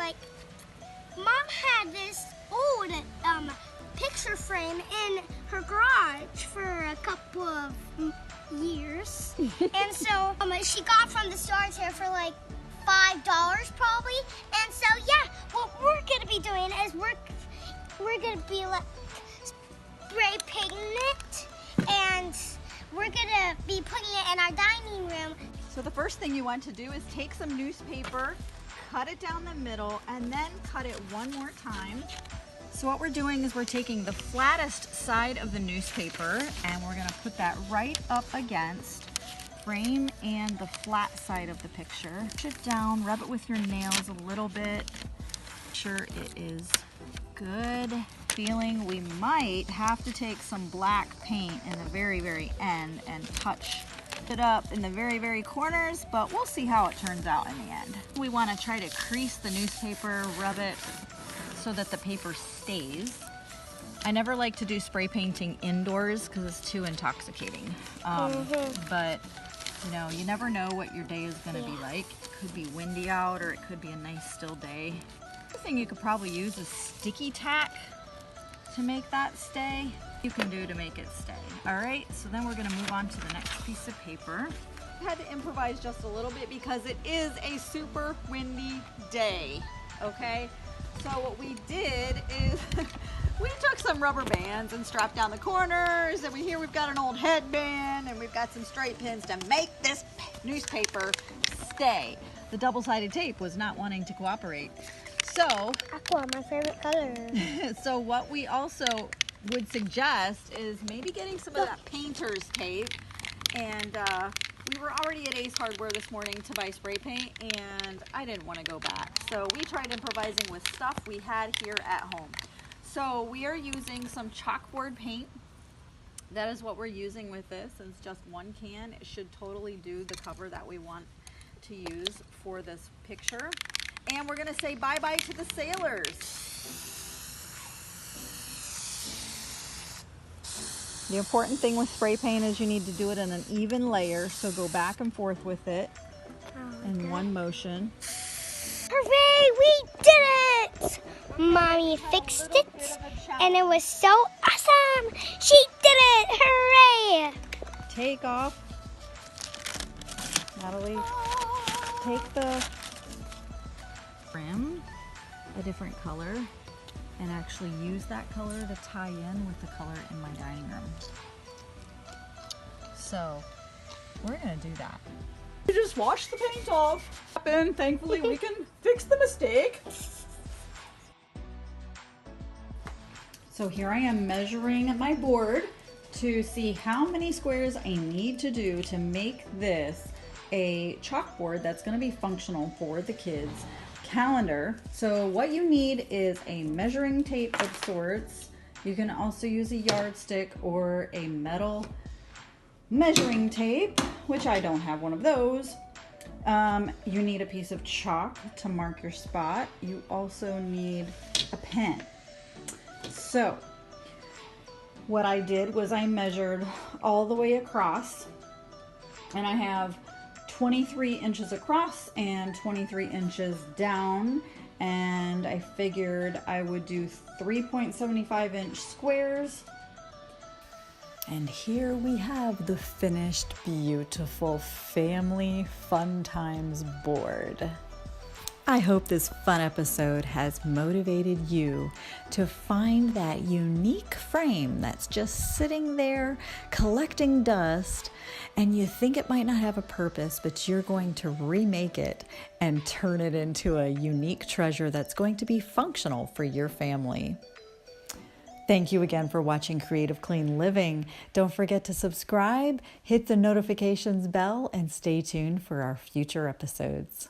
like, Mom had this old picture frame in her garage for a couple of years. And so she got from the store here for like $5 probably. And so yeah, what we're gonna be doing is we're gonna be like spray painting it, and we're gonna be putting it in our dining room. So the first thing you want to do is take some newspaper, cut it down the middle, and then cut it one more time. So what we're doing is we're taking the flattest side of the newspaper and we're gonna put that right up against frame and the flat side of the picture. Push it down, rub it with your nails a little bit. Make sure it is good. Feeling we might have to take some black paint in the very, very end and touch it up in the very, very corners, but we'll see how it turns out in the end. We want to try to crease the newspaper, rub it so that the paper stays. I never like to do spray painting indoors because it's too intoxicating. But you know, you never know what your day is going to be like. It could be windy out or it could be a nice still day. The thing you could probably use is sticky tack to make that stay. You can do to make it stay. All right, so then we're gonna move on to the next piece of paper. I had to improvise just a little bit because it is a super windy day, okay? So what we did is we took some rubber bands and strapped down the corners, and we've got an old headband, and we've got some straight pins to make this newspaper stay. The double-sided tape was not wanting to cooperate. So, Aqua, my favorite color. So what we also would suggest is maybe getting some of that painter's tape. And we were already at Ace Hardware this morning to buy spray paint, and I didn't want to go back. So we tried improvising with stuff we had here at home. So we are using some chalkboard paint. That is what we're using with this. It's just one can. It should totally do the cover that we want to use for this picture. And we're gonna say bye-bye to the sailors. The important thing with spray paint is you need to do it in an even layer, so go back and forth with it in one motion. Hooray, we did it! Mommy fixed it, and it was so awesome! She did it! Hooray! Take off, Natalie, take the trim a different color and actually use that color to tie in with the color in my dining room. So we're gonna do that. You just wash the paint off, and thankfully we can fix the mistake. So here I am measuring my board to see how many squares I need to do to make this a chalkboard that's going to be functional for the kids' calendar. So what you need is a measuring tape of sorts. You can also use a yardstick or a metal measuring tape, which I don't have one of those. You need a piece of chalk to mark your spot. You also need a pen. So what I did was I measured all the way across, and I have 23 inches across and 23 inches down, and I figured I would do 3.75 inch squares. And here we have the finished, beautiful family fun times board. I hope this fun episode has motivated you to find that unique frame that's just sitting there collecting dust, and you think it might not have a purpose, but you're going to remake it and turn it into a unique treasure that's going to be functional for your family. Thank you again for watching Creative Clean Living. Don't forget to subscribe, hit the notifications bell, and stay tuned for our future episodes.